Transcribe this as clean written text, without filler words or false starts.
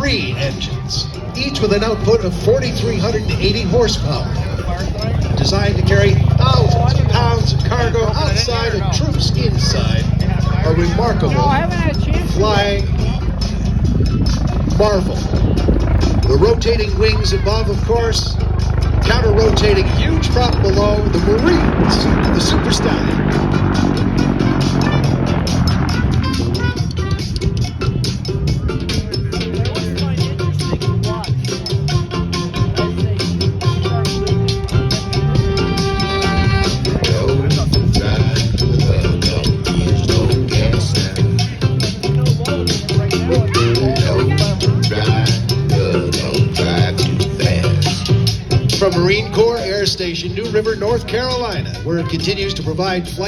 3 engines, each with an output of 4,380 horsepower. Designed to carry thousands of pounds of cargo outside and troops inside. A remarkable flying marvel. The rotating wings above, of course, counter-rotating huge prop below, the Marines of the Super Stallion. From Marine Corps Air Station, New River, North Carolina, where it continues to provide flight